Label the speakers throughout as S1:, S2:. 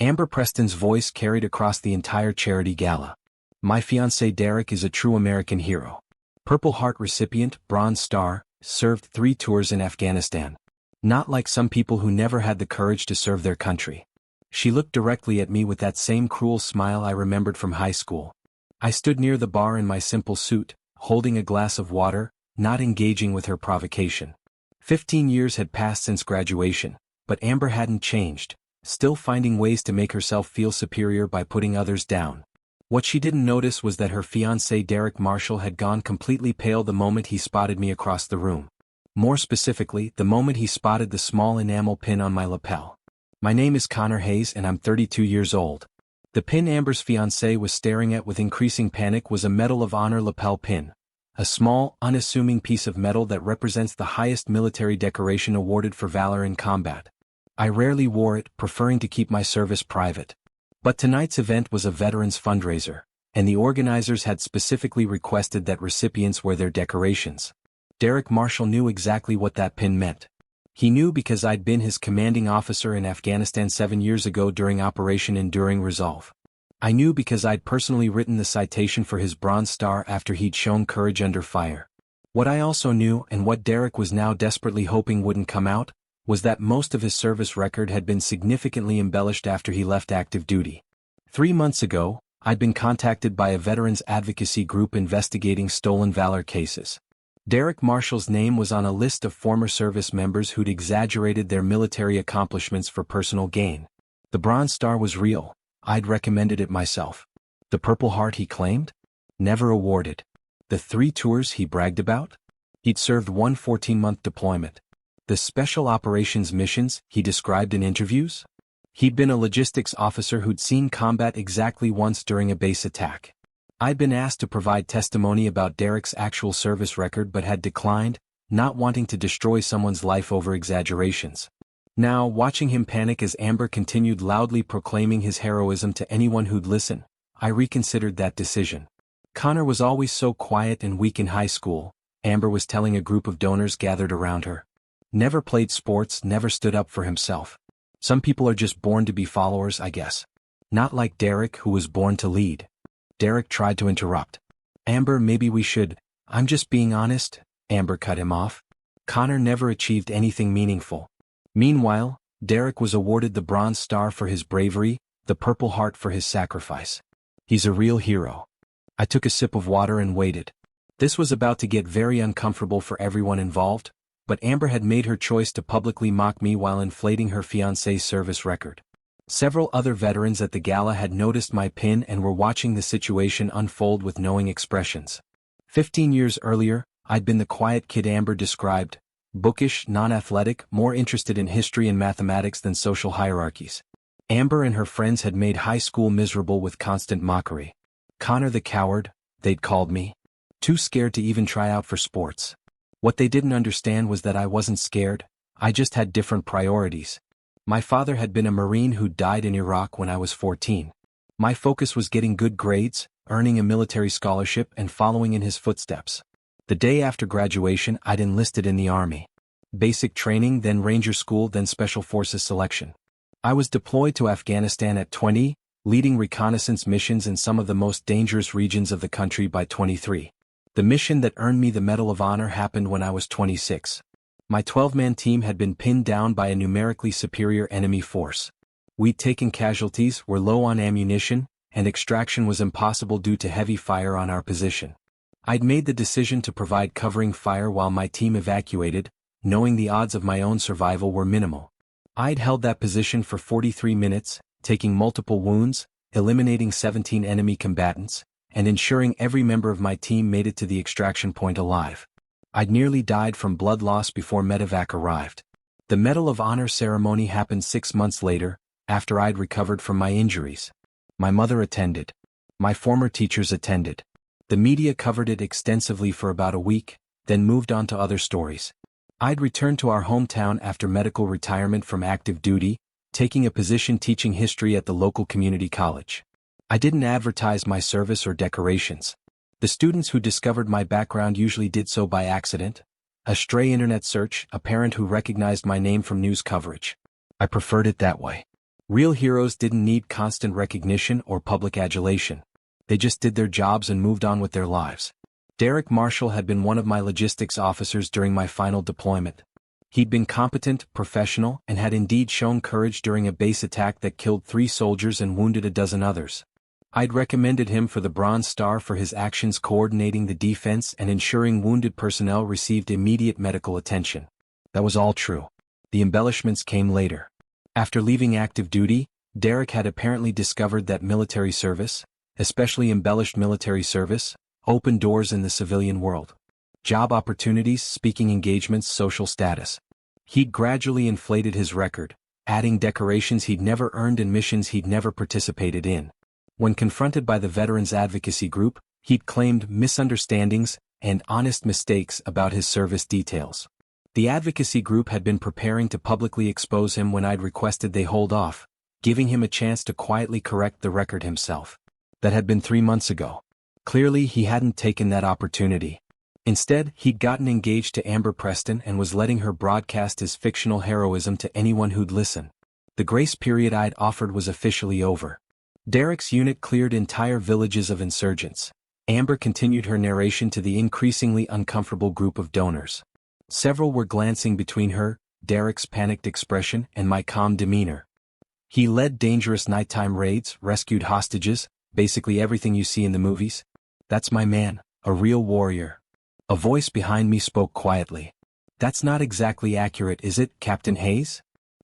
S1: Amber Preston's voice carried across the entire charity gala. My fiancé Derek is a true American hero. Purple Heart recipient, Bronze Star, served 3 tours in Afghanistan. Not like some people who never had the courage to serve their country. She looked directly at me with that same cruel smile I remembered from high school. I stood near the bar in my simple suit, holding a glass of water, not engaging with her provocation. 15 years had passed since graduation, but Amber hadn't changed, still finding ways to make herself feel superior by putting others down. What she didn't notice was that her fiancé Derek Marshall had gone completely pale the moment he spotted me across the room. More specifically, the moment he spotted the small enamel pin on my lapel. My name is Connor Hayes and I'm 32 years old. The pin Amber's fiancé was staring at with increasing panic was a Medal of Honor lapel pin. A small, unassuming piece of metal that represents the highest military decoration awarded for valor in combat. I rarely wore it, preferring to keep my service private. But tonight's event was a veterans fundraiser, and the organizers had specifically requested that recipients wear their decorations. Derek Marshall knew exactly what that pin meant. He knew because I'd been his commanding officer in Afghanistan 7 years ago during Operation Enduring Resolve. I knew because I'd personally written the citation for his Bronze Star after he'd shown courage under fire. What I also knew, and what Derek was now desperately hoping wouldn't come out, was that most of his service record had been significantly embellished after he left active duty. 3 months ago, I'd been contacted by a veterans advocacy group investigating stolen valor cases. Derek Marshall's name was on a list of former service members who'd exaggerated their military accomplishments for personal gain. The Bronze Star was real. I'd recommended it myself. The Purple Heart he claimed? Never awarded. The 3 tours he bragged about? He'd served one 14-month deployment. The special operations missions he described in interviews? He'd been a logistics officer who'd seen combat exactly once during a base attack. I'd been asked to provide testimony about Derek's actual service record but had declined, not wanting to destroy someone's life over exaggerations. Now, watching him panic as Amber continued loudly proclaiming his heroism to anyone who'd listen, I reconsidered that decision. Connor was always so quiet and weak in high school, Amber was telling a group of donors gathered around her. Never played sports, never stood up for himself. Some people are just born to be followers, I guess. Not like Derek, who was born to lead. Derek tried to interrupt. Amber, maybe we should. I'm just being honest, Amber cut him off. Connor never achieved anything meaningful. Meanwhile, Derek was awarded the Bronze Star for his bravery, the Purple Heart for his sacrifice. He's a real hero. I took a sip of water and waited. This was about to get very uncomfortable for everyone involved, but Amber had made her choice to publicly mock me while inflating her fiancé's service record. Several other veterans at the gala had noticed my pin and were watching the situation unfold with knowing expressions. 15 years earlier, I'd been the quiet kid Amber described, bookish, non-athletic, more interested in history and mathematics than social hierarchies. Amber and her friends had made high school miserable with constant mockery. Connor the coward, they'd called me. Too scared to even try out for sports. What they didn't understand was that I wasn't scared, I just had different priorities. My father had been a Marine who died in Iraq when I was 14. My focus was getting good grades, earning a military scholarship and following in his footsteps. The day after graduation, I'd enlisted in the Army. Basic training, then Ranger School, then Special Forces selection. I was deployed to Afghanistan at 20, leading reconnaissance missions in some of the most dangerous regions of the country by 23. The mission that earned me the Medal of Honor happened when I was 26. My 12-man team had been pinned down by a numerically superior enemy force. We'd taken casualties, were low on ammunition, and extraction was impossible due to heavy fire on our position. I'd made the decision to provide covering fire while my team evacuated, knowing the odds of my own survival were minimal. I'd held that position for 43 minutes, taking multiple wounds, eliminating 17 enemy combatants, and ensuring every member of my team made it to the extraction point alive. I'd nearly died from blood loss before medevac arrived. The Medal of Honor ceremony happened 6 months later, after I'd recovered from my injuries. My mother attended. My former teachers attended. The media covered it extensively for about a week, then moved on to other stories. I'd returned to our hometown after medical retirement from active duty, taking a position teaching history at the local community college. I didn't advertise my service or decorations. The students who discovered my background usually did so by accident. A stray internet search, a parent who recognized my name from news coverage. I preferred it that way. Real heroes didn't need constant recognition or public adulation. They just did their jobs and moved on with their lives. Derek Marshall had been one of my logistics officers during my final deployment. He'd been competent, professional, and had indeed shown courage during a base attack that killed 3 soldiers and wounded a dozen others. I'd recommended him for the Bronze Star for his actions coordinating the defense and ensuring wounded personnel received immediate medical attention. That was all true. The embellishments came later. After leaving active duty, Derek had apparently discovered that military service, especially embellished military service, opened doors in the civilian world. Job opportunities, speaking engagements, social status. He'd gradually inflated his record, adding decorations he'd never earned and missions he'd never participated in. When confronted by the Veterans Advocacy Group, he'd claimed misunderstandings and honest mistakes about his service details. The advocacy group had been preparing to publicly expose him when I'd requested they hold off, giving him a chance to quietly correct the record himself. That had been 3 months ago. Clearly he hadn't taken that opportunity. Instead, he'd gotten engaged to Amber Preston and was letting her broadcast his fictional heroism to anyone who'd listen. The grace period I'd offered was officially over. Derek's unit cleared entire villages of insurgents. Amber continued her narration to the increasingly uncomfortable group of donors. Several were glancing between her, Derek's panicked expression, and my calm demeanor. He led dangerous nighttime raids, rescued hostages, basically everything you see in the movies. That's my man, a real warrior. A voice behind me spoke quietly. That's not exactly accurate, is it, Captain Hayes?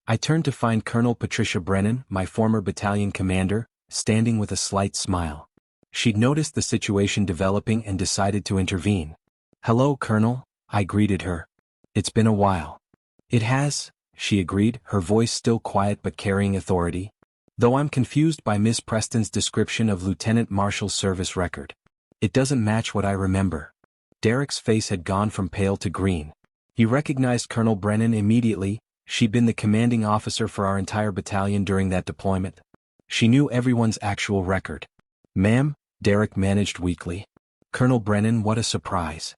S1: I turned to find Colonel Patricia Brennan, my former battalion commander, standing with a slight smile. She'd noticed the situation developing and decided to intervene. Hello, Colonel, I greeted her. It's been a while. It has, she agreed, her voice still quiet but carrying authority. Though I'm confused by Miss Preston's description of Lieutenant Marshall's service record. It doesn't match what I remember. Derek's face had gone from pale to green. He recognized Colonel Brennan immediately. She'd been the commanding officer for our entire battalion during that deployment. She knew everyone's actual record. Ma'am, Derek managed weakly. Colonel Brennan, what a surprise.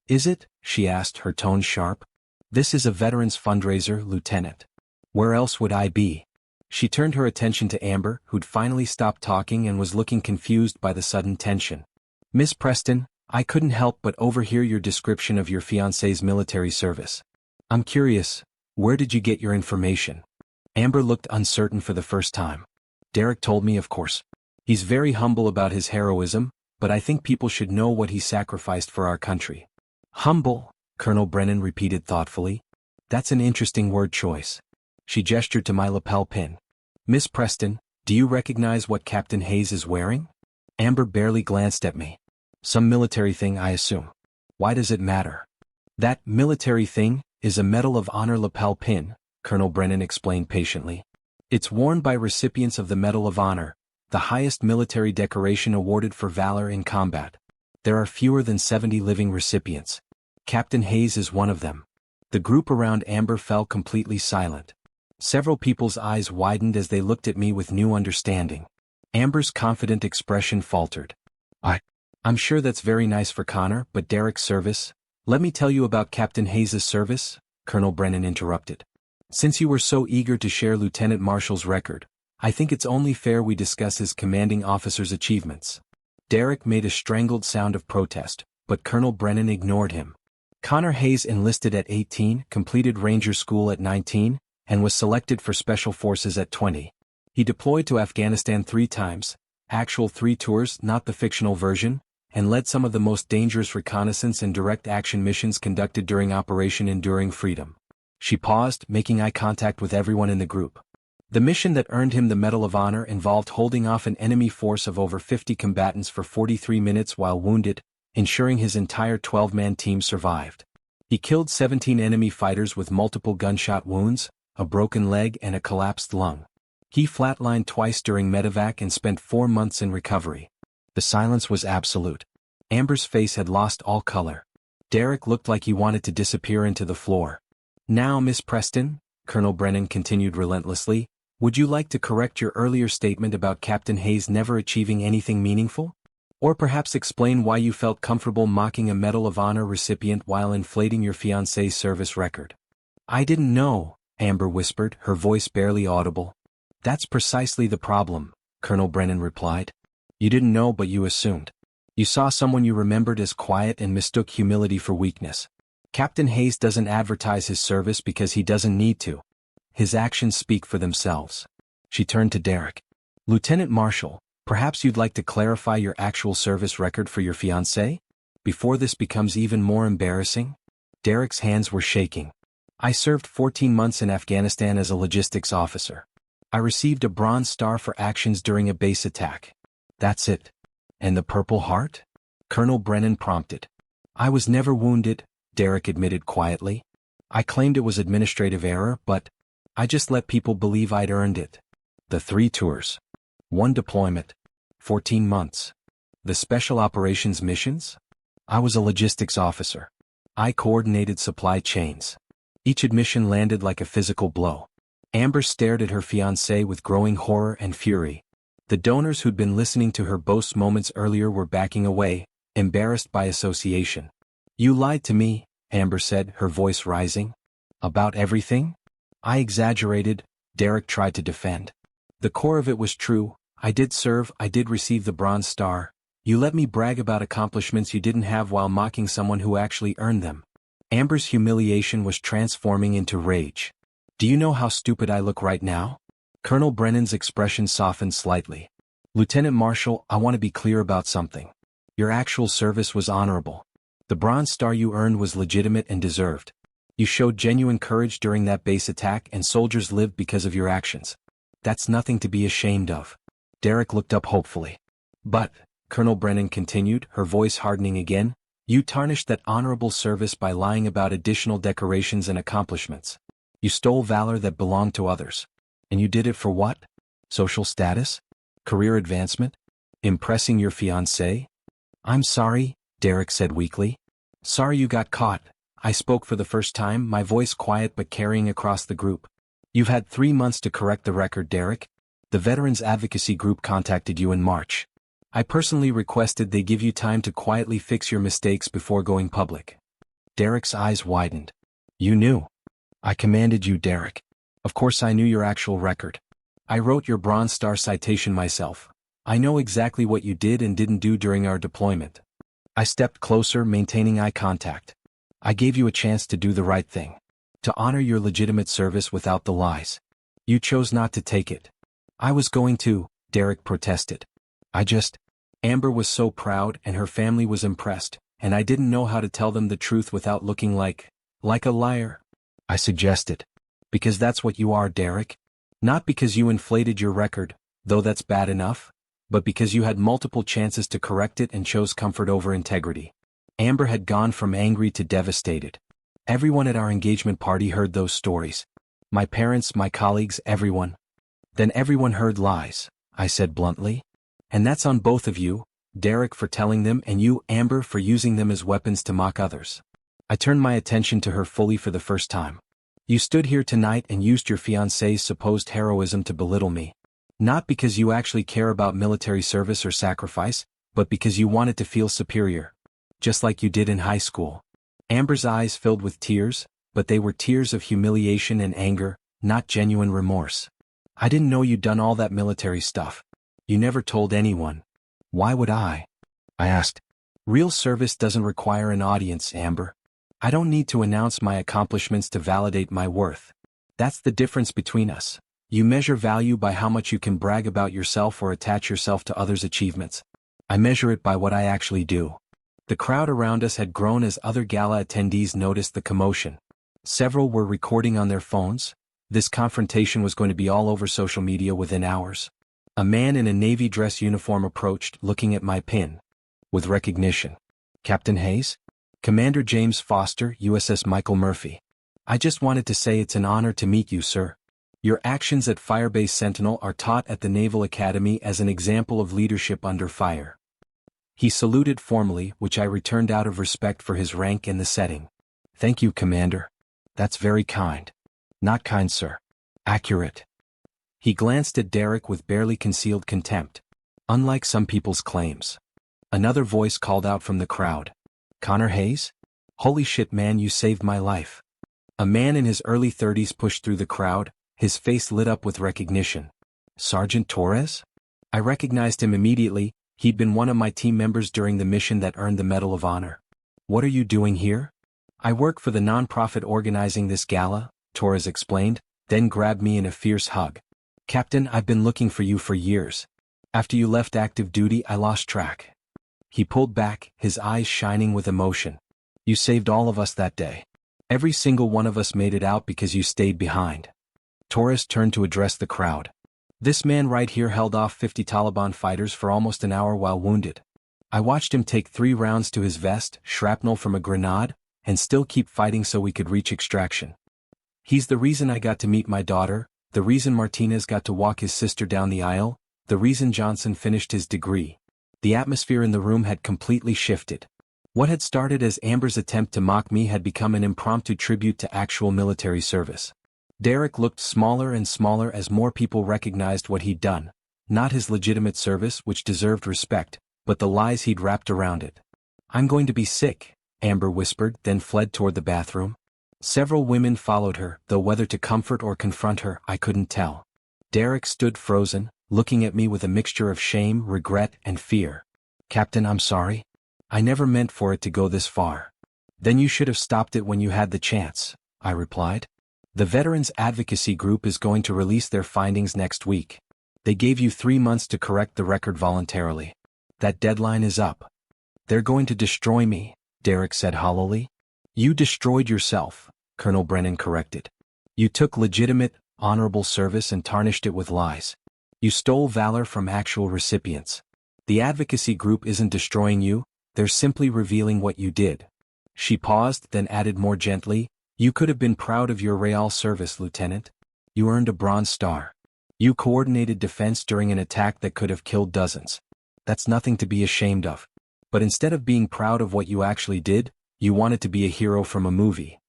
S1: Is it? She asked, her tone sharp. This is a veterans fundraiser, Lieutenant. Where else would I be? She turned her attention to Amber, who'd finally stopped talking and was looking confused by the sudden tension. Miss Preston, I couldn't help but overhear your description of your fiancé's military service. I'm curious, where did you get your information? Amber looked uncertain for the first time. Derek told me, of course. He's very humble about his heroism, but I think people should know what he sacrificed for our country. Humble, Colonel Brennan repeated thoughtfully. That's an interesting word choice. She gestured to my lapel pin. Miss Preston, do you recognize what Captain Hayes is wearing? Amber barely glanced at me. Some military thing, I assume. Why does it matter? That military thing is a Medal of Honor lapel pin, Colonel Brennan explained patiently. It's worn by recipients of the Medal of Honor, the highest military decoration awarded for valor in combat. There are fewer than 70 living recipients. Captain Hayes is one of them. The group around Amber fell completely silent. Several people's eyes widened as they looked at me with new understanding. Amber's confident expression faltered. I'm sure that's very nice for Connor, but Derek's service? Let me tell you about Captain Hayes' service, Colonel Brennan interrupted. Since you were so eager to share Lieutenant Marshall's record, I think it's only fair we discuss his commanding officer's achievements. Derek made a strangled sound of protest, but Colonel Brennan ignored him. Connor Hayes enlisted at 18, completed Ranger School at 19, and was selected for Special Forces at 20. He deployed to Afghanistan 3 times, actual 3 tours, not the fictional version, and led some of the most dangerous reconnaissance and direct action missions conducted during Operation Enduring Freedom. She paused, making eye contact with everyone in the group. The mission that earned him the Medal of Honor involved holding off an enemy force of over 50 combatants for 43 minutes while wounded, ensuring his entire 12-man team survived. He killed 17 enemy fighters with multiple gunshot wounds, a broken leg and a collapsed lung. He flatlined twice during medevac and spent 4 months in recovery. The silence was absolute. Amber's face had lost all color. Derek looked like he wanted to disappear into the floor. Now, Miss Preston, Colonel Brennan continued relentlessly, would you like to correct your earlier statement about Captain Hayes never achieving anything meaningful? Or perhaps explain why you felt comfortable mocking a Medal of Honor recipient while inflating your fiancé's service record? I didn't know, Amber whispered, her voice barely audible. That's precisely the problem, Colonel Brennan replied. You didn't know but you assumed. You saw someone you remembered as quiet and mistook humility for weakness. Captain Hayes doesn't advertise his service because he doesn't need to. His actions speak for themselves. She turned to Derek. Lieutenant Marshal, perhaps you'd like to clarify your actual service record for your fiancé? Before this becomes even more embarrassing? Derek's hands were shaking. I served 14 months in Afghanistan as a logistics officer. I received a Bronze Star for actions during a base attack. That's it. And the Purple Heart? Colonel Brennan prompted. I was never wounded, Derek admitted quietly. I claimed it was administrative error, but I just let people believe I'd earned it. The 3 tours. 1 deployment. 14 months. The special operations missions? I was a logistics officer. I coordinated supply chains. Each admission landed like a physical blow. Amber stared at her fiancé with growing horror and fury. The donors who'd been listening to her boast moments earlier were backing away, embarrassed by association. You lied to me, Amber said, her voice rising. About everything? I exaggerated, Derek tried to defend. The core of it was true. I did serve, I did receive the Bronze Star. You let me brag about accomplishments you didn't have while mocking someone who actually earned them. Amber's humiliation was transforming into rage. Do you know how stupid I look right now? Colonel Brennan's expression softened slightly. Lieutenant Marshal, I want to be clear about something. Your actual service was honorable. The Bronze Star you earned was legitimate and deserved. You showed genuine courage during that base attack and soldiers lived because of your actions. That's nothing to be ashamed of. Derek looked up hopefully. But, Colonel Brennan continued, her voice hardening again, you tarnished that honorable service by lying about additional decorations and accomplishments. You stole valor that belonged to others. And you did it for what? Social status? Career advancement? Impressing your fiancé? I'm sorry, Derek said weakly. Sorry you got caught. I spoke for the first time, my voice quiet but carrying across the group. You've had 3 months to correct the record, Derek. The Veterans Advocacy Group contacted you in March. I personally requested they give you time to quietly fix your mistakes before going public. Derek's eyes widened. You knew. I commanded you, Derek. Of course I knew your actual record. I wrote your Bronze Star citation myself. I know exactly what you did and didn't do during our deployment. I stepped closer, maintaining eye contact. I gave you a chance to do the right thing. To honor your legitimate service without the lies. You chose not to take it. I was going to, Derek protested. Amber was so proud and her family was impressed, and I didn't know how to tell them the truth without looking like a liar. I suggested. Because that's what you are, Derek. Not because you inflated your record, though that's bad enough, but because you had multiple chances to correct it and chose comfort over integrity. Amber had gone from angry to devastated. Everyone at our engagement party heard those stories. My parents, my colleagues, everyone. Then everyone heard lies, I said bluntly. And that's on both of you, Derek for telling them and you, Amber, for using them as weapons to mock others. I turned my attention to her fully for the first time. You stood here tonight and used your fiancé's supposed heroism to belittle me. Not because you actually care about military service or sacrifice, but because you wanted to feel superior. Just like you did in high school. Amber's eyes filled with tears, but they were tears of humiliation and anger, not genuine remorse. I didn't know you'd done all that military stuff. You never told anyone. Why would I? I asked. Real service doesn't require an audience, Amber. I don't need to announce my accomplishments to validate my worth. That's the difference between us. You measure value by how much you can brag about yourself or attach yourself to others' achievements. I measure it by what I actually do. The crowd around us had grown as other gala attendees noticed the commotion. Several were recording on their phones. This confrontation was going to be all over social media within hours. A man in a navy dress uniform approached, looking at my pin. With recognition. Captain Hayes? Commander James Foster, USS Michael Murphy. I just wanted to say it's an honor to meet you, sir. Your actions at Firebase Sentinel are taught at the Naval Academy as an example of leadership under fire. He saluted formally, which I returned out of respect for his rank and the setting. Thank you, Commander. That's very kind. Not kind, sir. Accurate. He glanced at Derek with barely concealed contempt. Unlike some people's claims. Another voice called out from the crowd. Connor Hayes? Holy shit, man, you saved my life. A man in his early 30s pushed through the crowd, his face lit up with recognition. Sergeant Torres? I recognized him immediately. He'd been one of my team members during the mission that earned the Medal of Honor. What are you doing here? I work for the nonprofit organizing this gala, Torres explained, then grabbed me in a fierce hug. Captain, I've been looking for you for years. After you left active duty, I lost track. He pulled back, his eyes shining with emotion. You saved all of us that day. Every single one of us made it out because you stayed behind. Torres turned to address the crowd. This man right here held off 50 Taliban fighters for almost an hour while wounded. I watched him take 3 rounds to his vest, shrapnel from a grenade, and still keep fighting so we could reach extraction. He's the reason I got to meet my daughter, the reason Martinez got to walk his sister down the aisle, the reason Johnson finished his degree. The atmosphere in the room had completely shifted. What had started as Amber's attempt to mock me had become an impromptu tribute to actual military service. Derek looked smaller and smaller as more people recognized what he'd done, not his legitimate service which deserved respect, but the lies he'd wrapped around it. I'm going to be sick, Amber whispered, then fled toward the bathroom. Several women followed her, though whether to comfort or confront her, I couldn't tell. Derek stood frozen, looking at me with a mixture of shame, regret, and fear. Captain, I'm sorry. I never meant for it to go this far. Then you should have stopped it when you had the chance, I replied. The Veterans Advocacy Group is going to release their findings next week. They gave you 3 months to correct the record voluntarily. That deadline is up. They're going to destroy me, Derek said hollowly. You destroyed yourself, Colonel Brennan corrected. You took legitimate, honorable service and tarnished it with lies. You stole valor from actual recipients. The advocacy group isn't destroying you, they're simply revealing what you did. She paused, then added more gently, you could have been proud of your Real service, Lieutenant. You earned a Bronze Star. You coordinated defense during an attack that could have killed dozens. That's nothing to be ashamed of. But instead of being proud of what you actually did, you wanted to be a hero from a movie.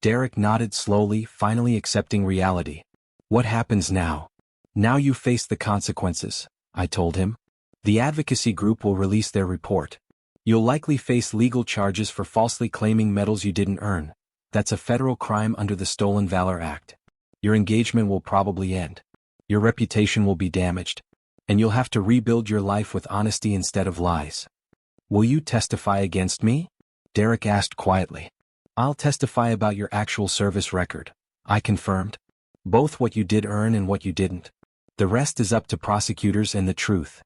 S1: Derek nodded slowly, finally accepting reality. What happens now? Now you face the consequences, I told him. The advocacy group will release their report. You'll likely face legal charges for falsely claiming medals you didn't earn. That's a federal crime under the Stolen Valor Act. Your engagement will probably end. Your reputation will be damaged. And you'll have to rebuild your life with honesty instead of lies. Will you testify against me? Derek asked quietly. I'll testify about your actual service record, I confirmed. Both what you did earn and what you didn't. The rest is up to prosecutors and the truth.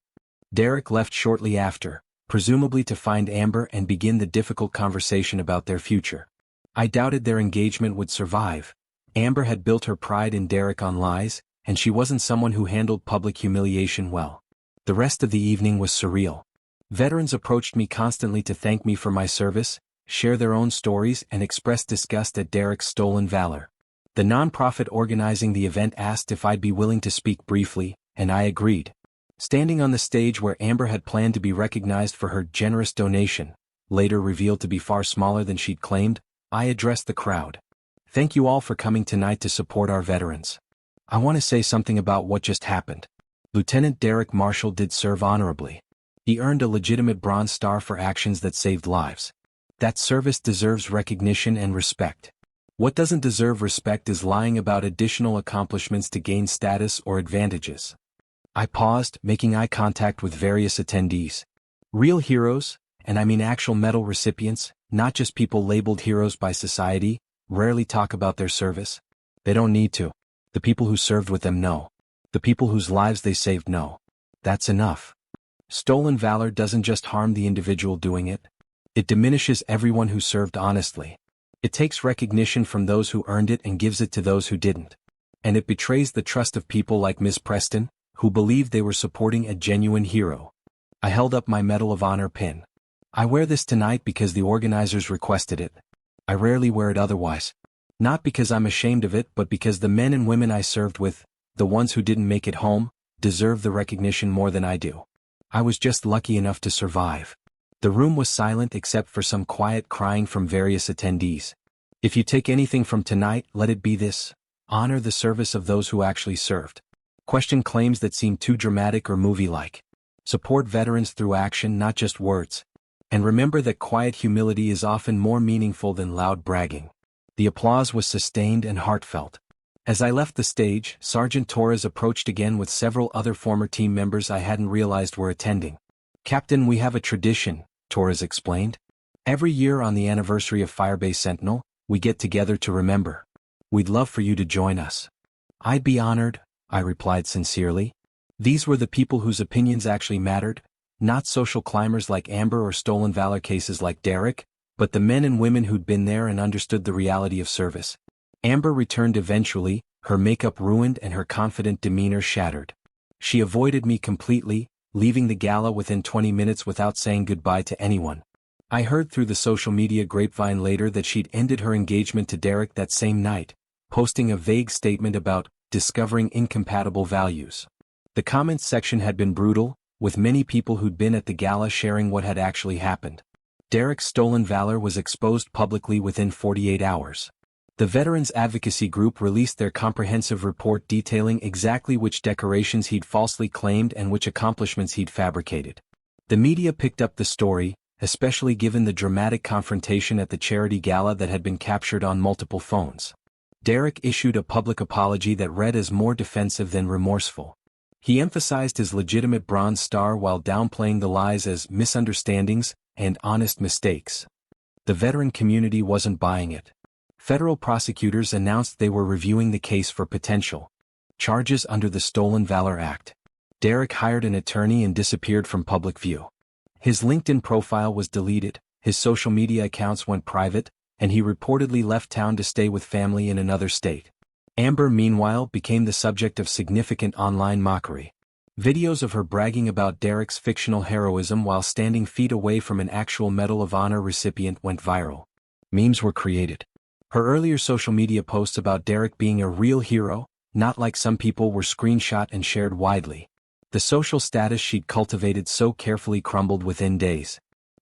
S1: Derek left shortly after, presumably to find Amber and begin the difficult conversation about their future. I doubted their engagement would survive. Amber had built her pride in Derek on lies, and she wasn't someone who handled public humiliation well. The rest of the evening was surreal. Veterans approached me constantly to thank me for my service, share their own stories, and express disgust at Derek's stolen valor. The nonprofit organizing the event asked if I'd be willing to speak briefly, and I agreed. Standing on the stage where Amber had planned to be recognized for her generous donation, later revealed to be far smaller than she'd claimed, I addressed the crowd. Thank you all for coming tonight to support our veterans. I want to say something about what just happened. Lieutenant Derek Marshall did serve honorably. He earned a legitimate Bronze Star for actions that saved lives. That service deserves recognition and respect. What doesn't deserve respect is lying about additional accomplishments to gain status or advantages. I paused, making eye contact with various attendees. Real heroes, and I mean actual medal recipients, not just people labeled heroes by society, rarely talk about their service. They don't need to. The people who served with them know. The people whose lives they saved know. That's enough. Stolen valor doesn't just harm the individual doing it. It diminishes everyone who served honestly. It takes recognition from those who earned it and gives it to those who didn't. And it betrays the trust of people like Miss Preston, who believed they were supporting a genuine hero. I held up my Medal of Honor pin. I wear this tonight because the organizers requested it. I rarely wear it otherwise. Not because I'm ashamed of it, but because the men and women I served with, the ones who didn't make it home, deserve the recognition more than I do. I was just lucky enough to survive. The room was silent except for some quiet crying from various attendees. If you take anything from tonight, let it be this: honor the service of those who actually served. Question claims that seem too dramatic or movie-like. Support veterans through action, not just words. And remember that quiet humility is often more meaningful than loud bragging. The applause was sustained and heartfelt. As I left the stage, Sergeant Torres approached again with several other former team members I hadn't realized were attending. "Captain, we have a tradition," Torres explained. "Every year on the anniversary of Firebase Sentinel, we get together to remember. We'd love for you to join us." "I'd be honored," I replied sincerely. These were the people whose opinions actually mattered, not social climbers like Amber or stolen valor cases like Derek, but the men and women who'd been there and understood the reality of service. Amber returned eventually, her makeup ruined and her confident demeanor shattered. She avoided me completely, leaving the gala within 20 minutes without saying goodbye to anyone. I heard through the social media grapevine later that she'd ended her engagement to Derek that same night, posting a vague statement about discovering incompatible values. The comments section had been brutal, with many people who'd been at the gala sharing what had actually happened. Derek's stolen valor was exposed publicly within 48 hours. The Veterans Advocacy Group released their comprehensive report detailing exactly which decorations he'd falsely claimed and which accomplishments he'd fabricated. The media picked up the story, especially given the dramatic confrontation at the charity gala that had been captured on multiple phones. Derek issued a public apology that read as more defensive than remorseful. He emphasized his legitimate Bronze Star while downplaying the lies as misunderstandings and honest mistakes. The veteran community wasn't buying it. Federal prosecutors announced they were reviewing the case for potential charges under the Stolen Valor Act. Derek hired an attorney and disappeared from public view. His LinkedIn profile was deleted, his social media accounts went private, and he reportedly left town to stay with family in another state. Amber, meanwhile, became the subject of significant online mockery. Videos of her bragging about Derek's fictional heroism while standing feet away from an actual Medal of Honor recipient went viral. Memes were created. Her earlier social media posts about Derek being a real hero, not like some people, were screenshot and shared widely. The social status she'd cultivated so carefully crumbled within days.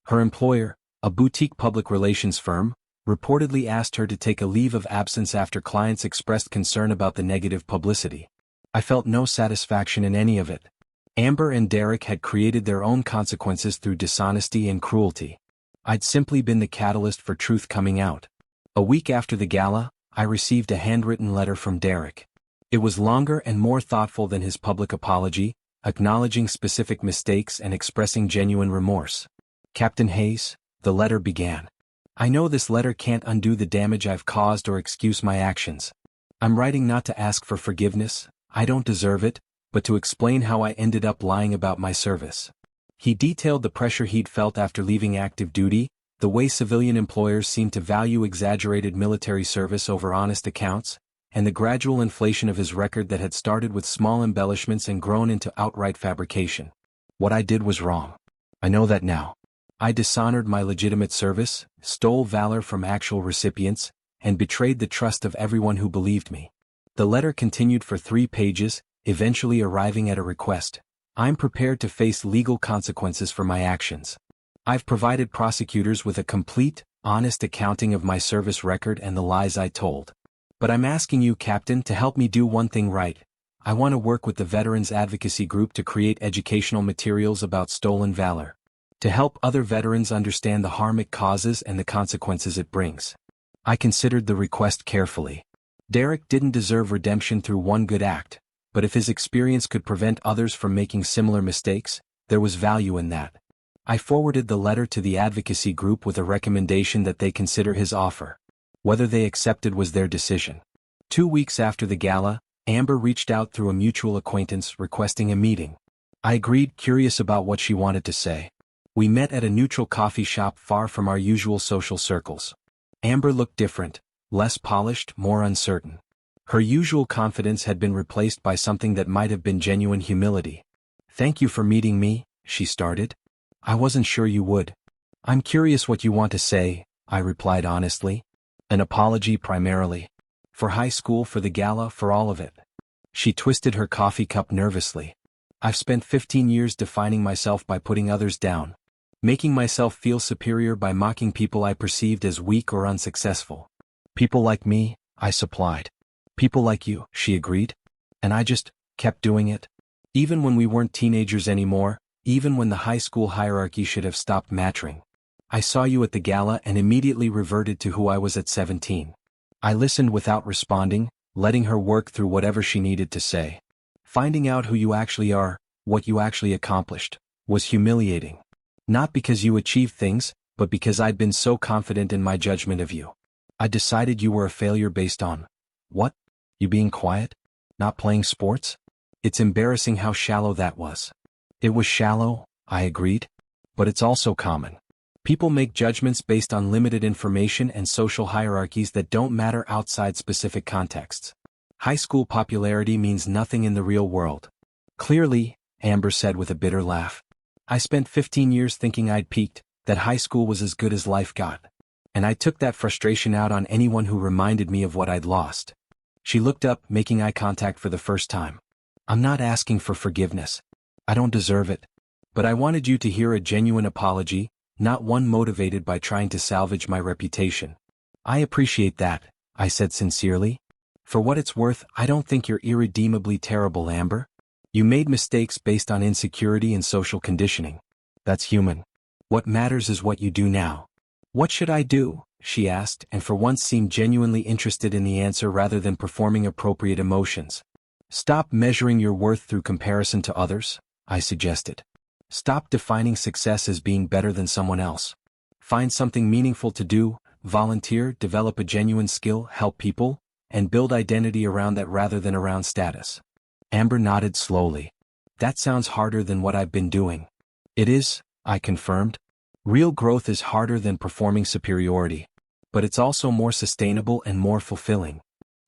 S1: Her employer, a boutique public relations firm, reportedly asked her to take a leave of absence after clients expressed concern about the negative publicity. I felt no satisfaction in any of it. Amber and Derek had created their own consequences through dishonesty and cruelty. I'd simply been the catalyst for truth coming out. A week after the gala, I received a handwritten letter from Derek. It was longer and more thoughtful than his public apology, acknowledging specific mistakes and expressing genuine remorse. "Captain Hayes," the letter began. "I know this letter can't undo the damage I've caused or excuse my actions. I'm writing not to ask for forgiveness, I don't deserve it, but to explain how I ended up lying about my service." He detailed the pressure he'd felt after leaving active duty, the way civilian employers seemed to value exaggerated military service over honest accounts, and the gradual inflation of his record that had started with small embellishments and grown into outright fabrication. "What I did was wrong. I know that now. I dishonored my legitimate service, stole valor from actual recipients, and betrayed the trust of everyone who believed me." The letter continued for 3 pages, eventually arriving at a request. "I'm prepared to face legal consequences for my actions. I've provided prosecutors with a complete, honest accounting of my service record and the lies I told. But I'm asking you, Captain, to help me do one thing right. I want to work with the Veterans Advocacy Group to create educational materials about stolen valor, to help other veterans understand the harm it causes and the consequences it brings." I considered the request carefully. Derek didn't deserve redemption through one good act, but if his experience could prevent others from making similar mistakes, there was value in that. I forwarded the letter to the advocacy group with a recommendation that they consider his offer. Whether they accepted was their decision. 2 weeks after the gala, Amber reached out through a mutual acquaintance requesting a meeting. I agreed, curious about what she wanted to say. We met at a neutral coffee shop far from our usual social circles. Amber looked different, less polished, more uncertain. Her usual confidence had been replaced by something that might have been genuine humility. "Thank you for meeting me," she started. "I wasn't sure you would." "I'm curious what you want to say," I replied honestly. "An apology primarily. For high school, for the gala, for all of it." She twisted her coffee cup nervously. "I've spent 15 years defining myself by putting others down, making myself feel superior by mocking people I perceived as weak or unsuccessful. People like me," I supplied. "People like you," she agreed. "And I just kept doing it. Even when we weren't teenagers anymore, even when the high school hierarchy should have stopped mattering. I saw you at the gala and immediately reverted to who I was at 17. I listened without responding, letting her work through whatever she needed to say. Finding out who you actually are, what you actually accomplished, was humiliating. Not because you achieved things, but because I'd been so confident in my judgment of you. I decided you were a failure based on, what? You being quiet? Not playing sports? It's embarrassing how shallow that was. It was shallow, I agreed. But it's also common. People make judgments based on limited information and social hierarchies that don't matter outside specific contexts. High school popularity means nothing in the real world. Clearly, Amber said with a bitter laugh. I spent 15 years thinking I'd peaked, that high school was as good as life got. And I took that frustration out on anyone who reminded me of what I'd lost. She looked up, making eye contact for the first time. I'm not asking for forgiveness. I don't deserve it. But I wanted you to hear a genuine apology, not one motivated by trying to salvage my reputation. I appreciate that, I said sincerely. For what it's worth, I don't think you're irredeemably terrible, Amber. You made mistakes based on insecurity and social conditioning. That's human. What matters is what you do now. What should I do? She asked, and for once seemed genuinely interested in the answer rather than performing appropriate emotions. Stop measuring your worth through comparison to others, I suggested. Stop defining success as being better than someone else. Find something meaningful to do, volunteer, develop a genuine skill, help people, and build identity around that rather than around status. Amber nodded slowly. That sounds harder than what I've been doing. It is, I confirmed. Real growth is harder than performing superiority. But it's also more sustainable and more fulfilling.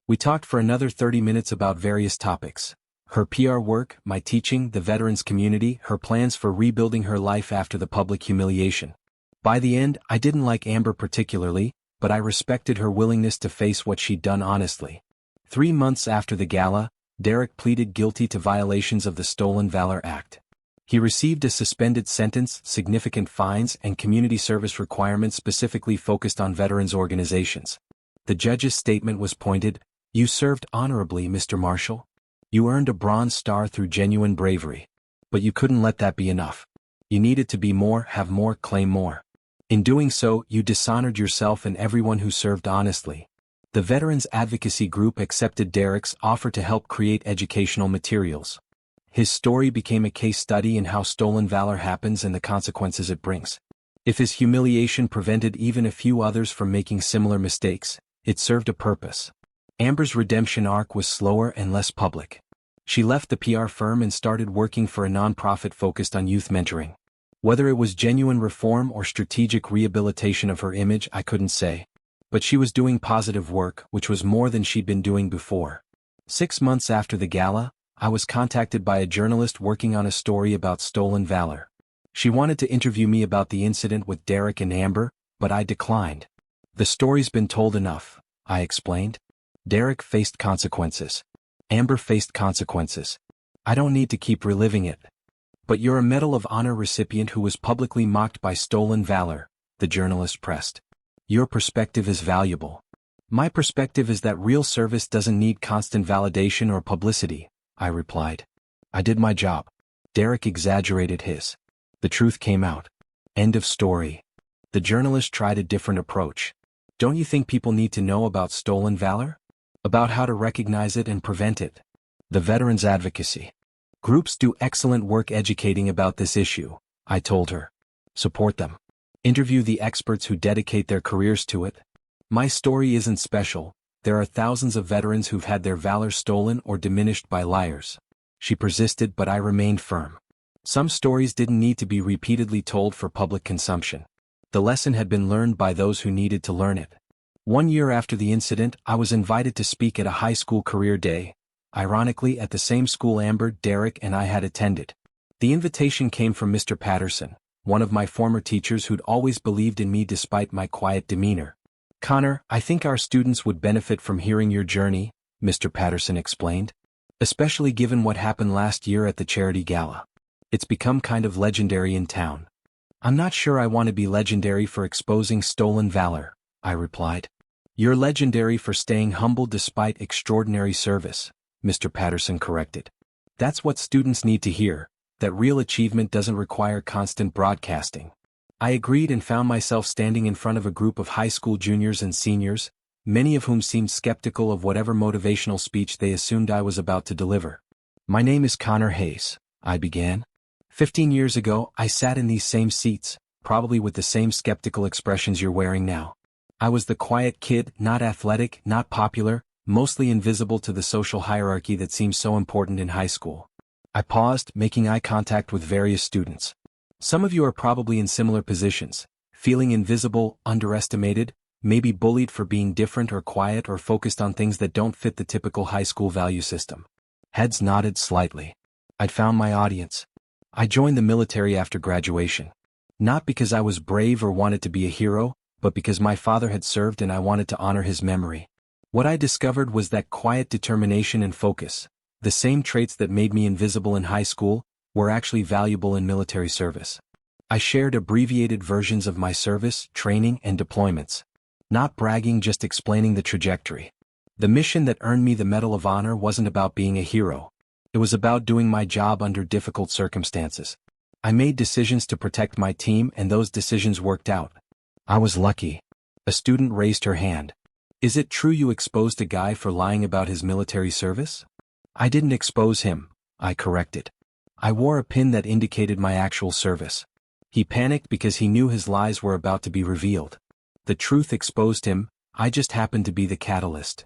S1: We talked for another 30 minutes about various topics. Her PR work, my teaching, the veterans community, her plans for rebuilding her life after the public humiliation. By the end, I didn't like Amber particularly, but I respected her willingness to face what she'd done honestly. 3 months after the gala, Derek pleaded guilty to violations of the Stolen Valor Act. He received a suspended sentence, significant fines, and community service requirements specifically focused on veterans organizations. The judge's statement was pointed. You served honorably, Mr. Marshall. You earned a Bronze Star through genuine bravery. But you couldn't let that be enough. You needed to be more, have more, claim more. In doing so, you dishonored yourself and everyone who served honestly. The Veterans Advocacy Group accepted Derek's offer to help create educational materials. His story became a case study in how stolen valor happens and the consequences it brings. If his humiliation prevented even a few others from making similar mistakes, it served a purpose. Amber's redemption arc was slower and less public. She left the PR firm and started working for a nonprofit focused on youth mentoring. Whether it was genuine reform or strategic rehabilitation of her image, I couldn't say. But she was doing positive work, which was more than she'd been doing before. 6 months after the gala, I was contacted by a journalist working on a story about stolen valor. She wanted to interview me about the incident with Derek and Amber, but I declined. The story's been told enough, I explained. Derek faced consequences. Amber faced consequences. I don't need to keep reliving it. But you're a Medal of Honor recipient who was publicly mocked by stolen valor, the journalist pressed. Your perspective is valuable. My perspective is that real service doesn't need constant validation or publicity, I replied. I did my job. Derek exaggerated his. The truth came out. End of story. The journalist tried a different approach. Don't you think people need to know about stolen valor? About how to recognize it and prevent it? The Veterans Advocacy Groups do excellent work educating about this issue, I told her. Support them. Interview the experts who dedicate their careers to it. My story isn't special. There are thousands of veterans who've had their valor stolen or diminished by liars. She persisted, but I remained firm. Some stories didn't need to be repeatedly told for public consumption. The lesson had been learned by those who needed to learn it. 1 year after the incident, I was invited to speak at a high school career day, ironically at the same school Amber, Derek, and I had attended. The invitation came from Mr. Patterson, one of my former teachers who'd always believed in me despite my quiet demeanor. Connor, I think our students would benefit from hearing your journey, Mr. Patterson explained. Especially given what happened last year at the charity gala. It's become kind of legendary in town. I'm not sure I want to be legendary for exposing stolen valor, I replied. You're legendary for staying humble despite extraordinary service, Mr. Patterson corrected. That's what students need to hear, that real achievement doesn't require constant broadcasting. I agreed and found myself standing in front of a group of high school juniors and seniors, many of whom seemed skeptical of whatever motivational speech they assumed I was about to deliver. "My name is Connor Hayes," I began. 15 years ago, I sat in these same seats, probably with the same skeptical expressions you're wearing now. I was the quiet kid, not athletic, not popular, mostly invisible to the social hierarchy that seems so important in high school. I paused, making eye contact with various students. Some of you are probably in similar positions, feeling invisible, underestimated, maybe bullied for being different or quiet or focused on things that don't fit the typical high school value system. Heads nodded slightly. I'd found my audience. I joined the military after graduation. Not because I was brave or wanted to be a hero, but because my father had served and I wanted to honor his memory. What I discovered was that quiet determination and focus, the same traits that made me invisible in high school, were actually valuable in military service. I shared abbreviated versions of my service, training, and deployments. Not bragging, just explaining the trajectory. The mission that earned me the Medal of Honor wasn't about being a hero. It was about doing my job under difficult circumstances. I made decisions to protect my team, and those decisions worked out. I was lucky. A student raised her hand. "Is it true you exposed a guy for lying about his military service?" "I didn't expose him," I corrected. "I wore a pin that indicated my actual service." He panicked because he knew his lies were about to be revealed. The truth exposed him, I just happened to be the catalyst.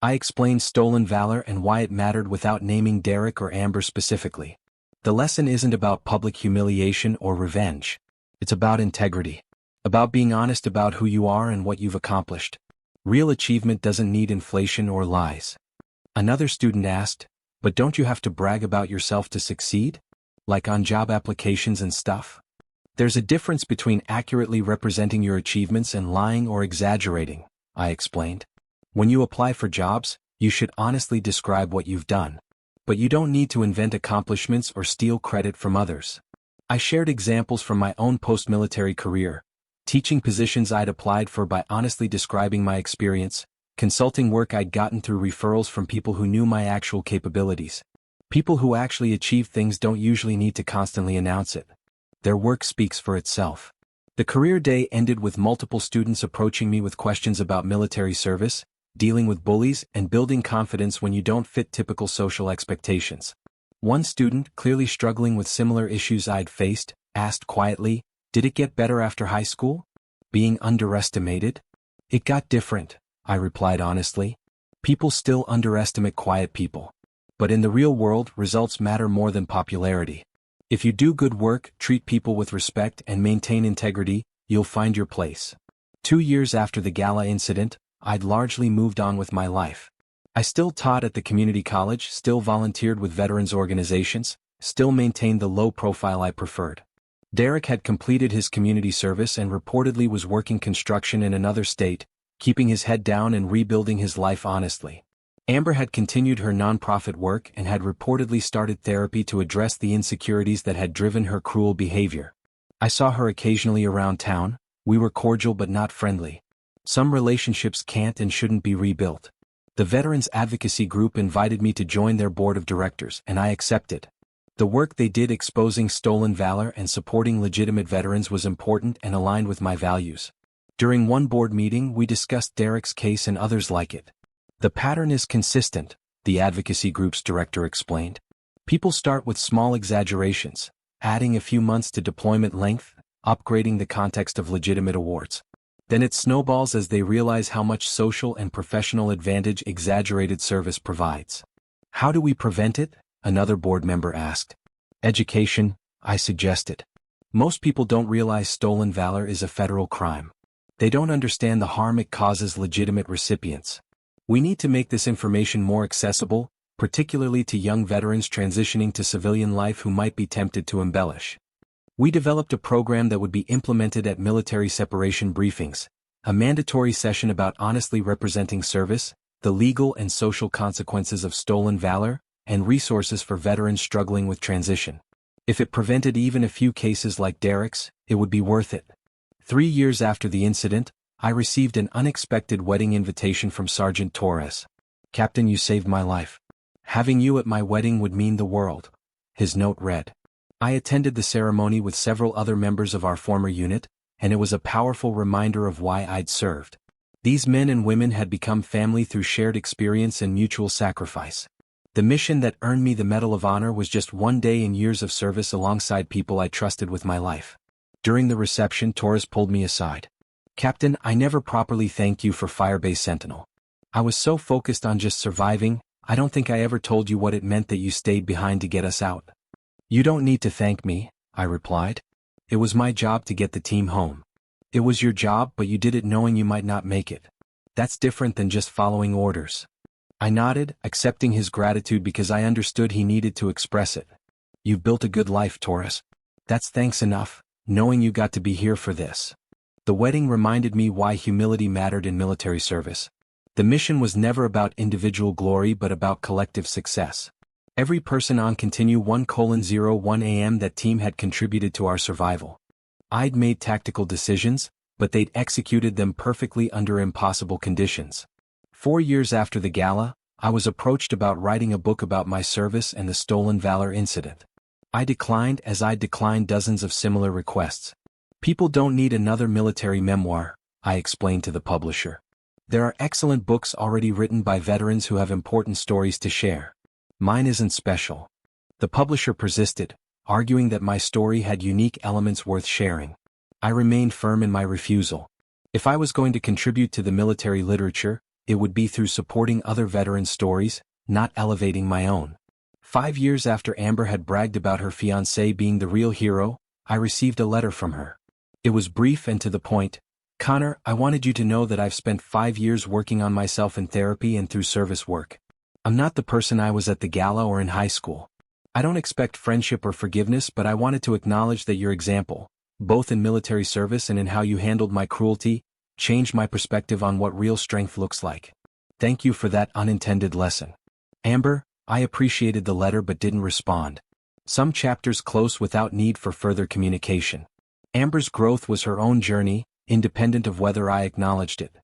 S1: I explained stolen valor and why it mattered without naming Derek or Amber specifically. The lesson isn't about public humiliation or revenge. It's about integrity. About being honest about who you are and what you've accomplished. Real achievement doesn't need inflation or lies. Another student asked, "But don't you have to brag about yourself to succeed? Like on job applications and stuff?" "There's a difference between accurately representing your achievements and lying or exaggerating," I explained. "When you apply for jobs, you should honestly describe what you've done. But you don't need to invent accomplishments or steal credit from others." I shared examples from my own post-military career, teaching positions I'd applied for by honestly describing my experience, consulting work I'd gotten through referrals from people who knew my actual capabilities. People who actually achieve things don't usually need to constantly announce it. Their work speaks for itself. The career day ended with multiple students approaching me with questions about military service, dealing with bullies, and building confidence when you don't fit typical social expectations. One student, clearly struggling with similar issues I'd faced, asked quietly, "Did it get better after high school? Being underestimated?" "It got different," I replied honestly. "People still underestimate quiet people. But in the real world, results matter more than popularity. If you do good work, treat people with respect, and maintain integrity, you'll find your place." 2 years after the gala incident, I'd largely moved on with my life. I still taught at the community college, still volunteered with veterans organizations, still maintained the low profile I preferred. Derek had completed his community service and reportedly was working construction in another state, keeping his head down and rebuilding his life honestly. Amber had continued her nonprofit work and had reportedly started therapy to address the insecurities that had driven her cruel behavior. I saw her occasionally around town. We were cordial but not friendly. Some relationships can't and shouldn't be rebuilt. The Veterans Advocacy Group invited me to join their board of directors, and I accepted. The work they did exposing stolen valor and supporting legitimate veterans was important and aligned with my values. During one board meeting, we discussed Derek's case and others like it. "The pattern is consistent," the advocacy group's director explained. "People start with small exaggerations, adding a few months to deployment length, upgrading the context of legitimate awards. Then it snowballs as they realize how much social and professional advantage exaggerated service provides." "How do we prevent it?" another board member asked. "Education," I suggested. Most people don't realize stolen valor is a federal crime. They don't understand the harm it causes legitimate recipients. We need to make this information more accessible, particularly to young veterans transitioning to civilian life who might be tempted to embellish. We developed a program that would be implemented at military separation briefings, a mandatory session about honestly representing service, the legal and social consequences of stolen valor, and resources for veterans struggling with transition. If it prevented even a few cases like Derek's, it would be worth it. 3 years after the incident, I received an unexpected wedding invitation from Sergeant Torres. "Captain, you saved my life. Having you at my wedding would mean the world," his note read. I attended the ceremony with several other members of our former unit, and it was a powerful reminder of why I'd served. These men and women had become family through shared experience and mutual sacrifice. The mission that earned me the Medal of Honor was just one day in years of service alongside people I trusted with my life. During the reception, Torres pulled me aside. "Captain, I never properly thanked you for Firebase Sentinel. I was so focused on just surviving, I don't think I ever told you what it meant that you stayed behind to get us out." "You don't need to thank me," I replied. "It was my job to get the team home." "It was your job, but you did it knowing you might not make it. That's different than just following orders." I nodded, accepting his gratitude because I understood he needed to express it. "You've built a good life, Torres. That's thanks enough, knowing you got to be here for this." The wedding reminded me why humility mattered in military service. The mission was never about individual glory but about collective success. Every person on Continue 1:01 AM that team had contributed to our survival. I'd made tactical decisions, but they'd executed them perfectly under impossible conditions. 4 years after the gala, I was approached about writing a book about my service and the stolen Valor incident. I declined as I'd declined dozens of similar requests. "People don't need another military memoir," I explained to the publisher. "There are excellent books already written by veterans who have important stories to share. Mine isn't special." The publisher persisted, arguing that my story had unique elements worth sharing. I remained firm in my refusal. If I was going to contribute to the military literature, it would be through supporting other veterans' stories, not elevating my own. 5 years after Amber had bragged about her fiancé being the real hero, I received a letter from her. It was brief and to the point. "Connor, I wanted you to know that I've spent 5 years working on myself in therapy and through service work. I'm not the person I was at the gala or in high school. I don't expect friendship or forgiveness, but I wanted to acknowledge that your example, both in military service and in how you handled my cruelty, changed my perspective on what real strength looks like. Thank you for that unintended lesson." Amber, I appreciated the letter but didn't respond. Some chapters close without need for further communication. Amber's growth was her own journey, independent of whether I acknowledged it.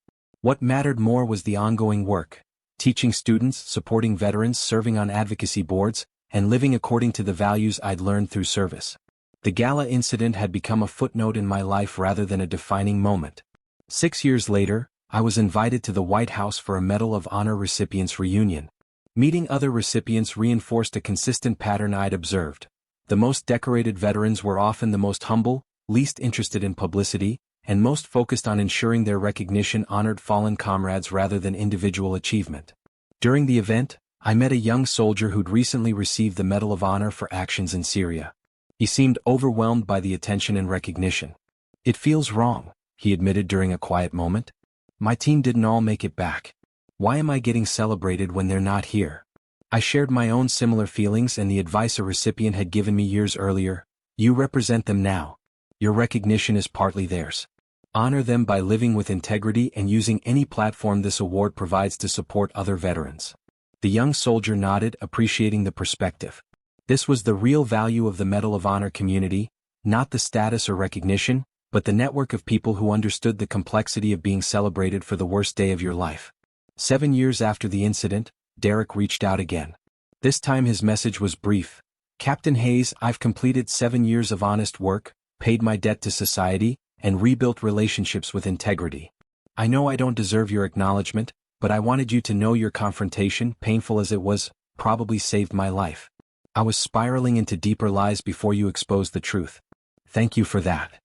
S1: What mattered more was the ongoing work, teaching students, supporting veterans, serving on advocacy boards, and living according to the values I'd learned through service. The gala incident had become a footnote in my life rather than a defining moment. 6 years later, I was invited to the White House for a Medal of Honor recipients reunion. Meeting other recipients reinforced a consistent pattern I'd observed. The most decorated veterans were often the most humble, least interested in publicity, and most focused on ensuring their recognition honored fallen comrades rather than individual achievement. During the event, I met a young soldier who'd recently received the Medal of Honor for actions in Syria. He seemed overwhelmed by the attention and recognition. "It feels wrong," he admitted during a quiet moment. "My team didn't all make it back. Why am I getting celebrated when they're not here?" I shared my own similar feelings and the advice a recipient had given me years earlier: "You represent them now. Your recognition is partly theirs. Honor them by living with integrity and using any platform this award provides to support other veterans." The young soldier nodded, appreciating the perspective. This was the real value of the Medal of Honor community, not the status or recognition, but the network of people who understood the complexity of being celebrated for the worst day of your life. 7 years after the incident, Derek reached out again. This time his message was brief. "Captain Hayes, I've completed 7 years of honest work, paid my debt to society, and rebuilt relationships with integrity. I know I don't deserve your acknowledgement, but I wanted you to know your confrontation, painful as it was, probably saved my life. I was spiraling into deeper lies before you exposed the truth. Thank you for that."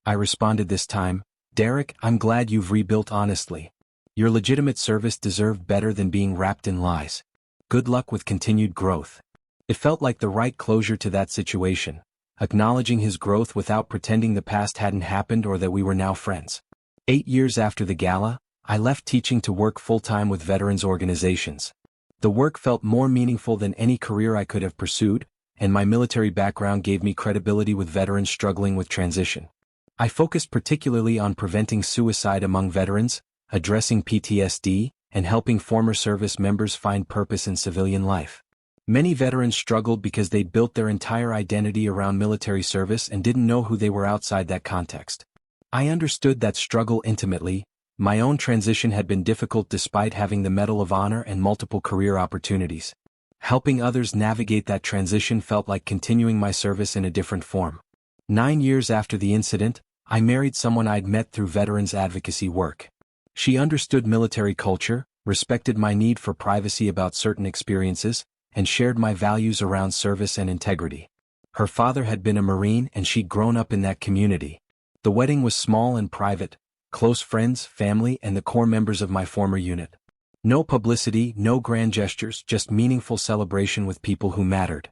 S1: I responded this time, "Derek, I'm glad you've rebuilt honestly. Your legitimate service deserved better than being wrapped in lies. Good luck with continued growth." It felt like the right closure to that situation, acknowledging his growth without pretending the past hadn't happened or that we were now friends. 8 years after the gala, I left teaching to work full-time with veterans organizations. The work felt more meaningful than any career I could have pursued, and my military background gave me credibility with veterans struggling with transition. I focused particularly on preventing suicide among veterans, addressing PTSD, and helping former service members find purpose in civilian life. Many veterans struggled because they'd built their entire identity around military service and didn't know who they were outside that context. I understood that struggle intimately. My own transition had been difficult despite having the Medal of Honor and multiple career opportunities. Helping others navigate that transition felt like continuing my service in a different form. 9 years after the incident, I married someone I'd met through veterans advocacy work. She understood military culture, respected my need for privacy about certain experiences, and shared my values around service and integrity. Her father had been a Marine and she'd grown up in that community. The wedding was small and private, close friends, family, and the core members of my former unit. No publicity, no grand gestures, just meaningful celebration with people who mattered.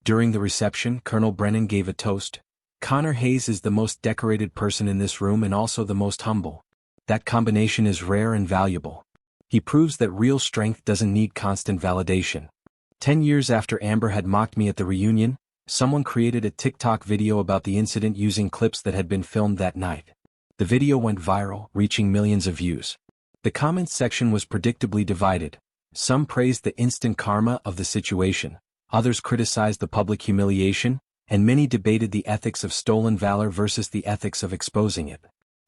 S1: During the reception, Colonel Brennan gave a toast. Connor Hayes is the most decorated person in this room and also the most humble. That combination is rare and valuable. He proves that real strength doesn't need constant validation. 10 years after Amber had mocked me at the reunion, someone created a TikTok video about the incident using clips that had been filmed that night. The video went viral, reaching millions of views. The comments section was predictably divided. Some praised the instant karma of the situation, others criticized the public humiliation, and many debated the ethics of stolen valor versus the ethics of exposing it.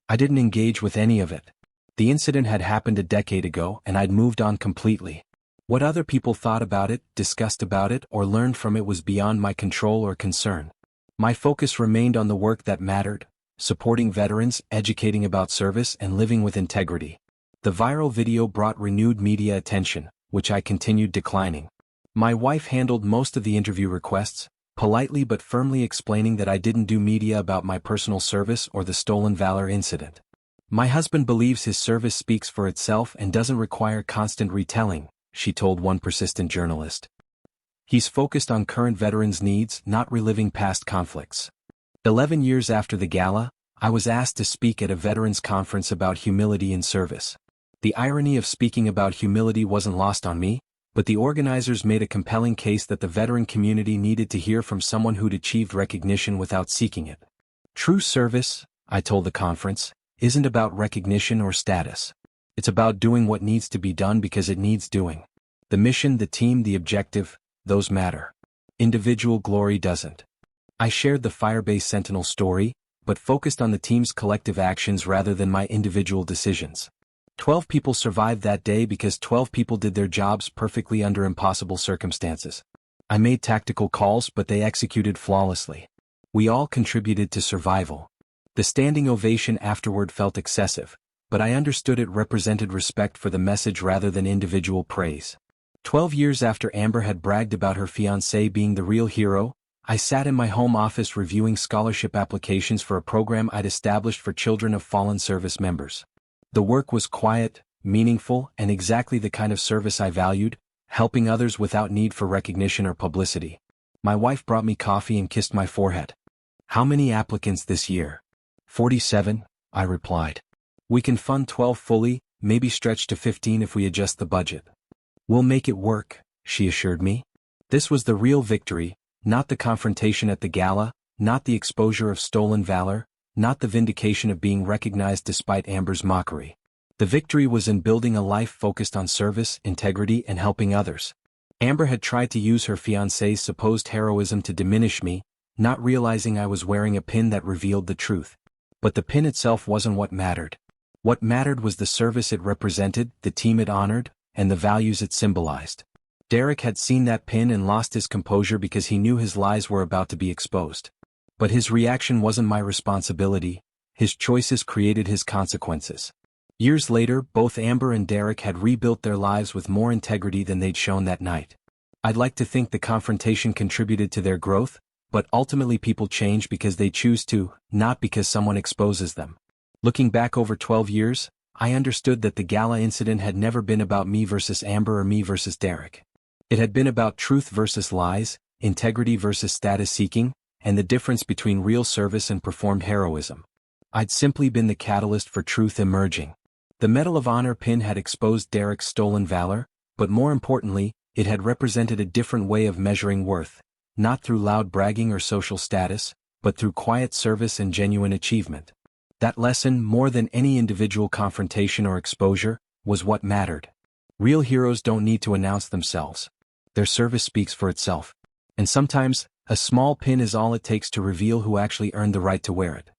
S1: I didn't engage with any of it. The incident had happened a decade ago and I'd moved on completely. What other people thought about it, discussed about it, or learned from it was beyond my control or concern. My focus remained on the work that mattered, supporting veterans, educating about service, and living with integrity. The viral video brought renewed media attention, which I continued declining. My wife handled most of the interview requests, politely but firmly explaining that I didn't do media about my personal service or the stolen valor incident. My husband believes his service speaks for itself and doesn't require constant retelling, she told one persistent journalist. He's focused on current veterans' needs, not reliving past conflicts. 11 years after the gala, I was asked to speak at a veterans conference about humility in service. The irony of speaking about humility wasn't lost on me, but the organizers made a compelling case that the veteran community needed to hear from someone who'd achieved recognition without seeking it. True service, I told the conference, isn't about recognition or status. It's about doing what needs to be done because it needs doing. The mission, the team, the objective, those matter. Individual glory doesn't. I shared the Firebase Sentinel story, but focused on the team's collective actions rather than my individual decisions. 12 people survived that day because 12 people did their jobs perfectly under impossible circumstances. I made tactical calls but they executed flawlessly. We all contributed to survival. The standing ovation afterward felt excessive, but I understood it represented respect for the message rather than individual praise. 12 years after Amber had bragged about her fiancé being the real hero, I sat in my home office reviewing scholarship applications for a program I'd established for children of fallen service members. The work was quiet, meaningful, and exactly the kind of service I valued, helping others without need for recognition or publicity. My wife brought me coffee and kissed my forehead. "How many applicants this year?" 47, I replied. "We can fund 12 fully, maybe stretch to 15 if we adjust the budget." "We'll make it work," she assured me. This was the real victory, not the confrontation at the gala, not the exposure of stolen valor, not the vindication of being recognized despite Amber's mockery. The victory was in building a life focused on service, integrity, and helping others. Amber had tried to use her fiancé's supposed heroism to diminish me, not realizing I was wearing a pin that revealed the truth. But the pin itself wasn't what mattered. What mattered was the service it represented, the team it honored, and the values it symbolized. Derek had seen that pin and lost his composure because he knew his lies were about to be exposed. But his reaction wasn't my responsibility. His choices created his consequences. Years later, both Amber and Derek had rebuilt their lives with more integrity than they'd shown that night. I'd like to think the confrontation contributed to their growth, but ultimately people change because they choose to, not because someone exposes them. Looking back over 12 years, I understood that the gala incident had never been about me versus Amber or me versus Derek. It had been about truth versus lies, integrity versus status seeking, and the difference between real service and performed heroism. I'd simply been the catalyst for truth emerging. The Medal of Honor pin had exposed Derek's stolen valor, but more importantly, it had represented a different way of measuring worth, not through loud bragging or social status, but through quiet service and genuine achievement. That lesson, more than any individual confrontation or exposure, was what mattered. Real heroes don't need to announce themselves. Their service speaks for itself. And sometimes, a small pin is all it takes to reveal who actually earned the right to wear it.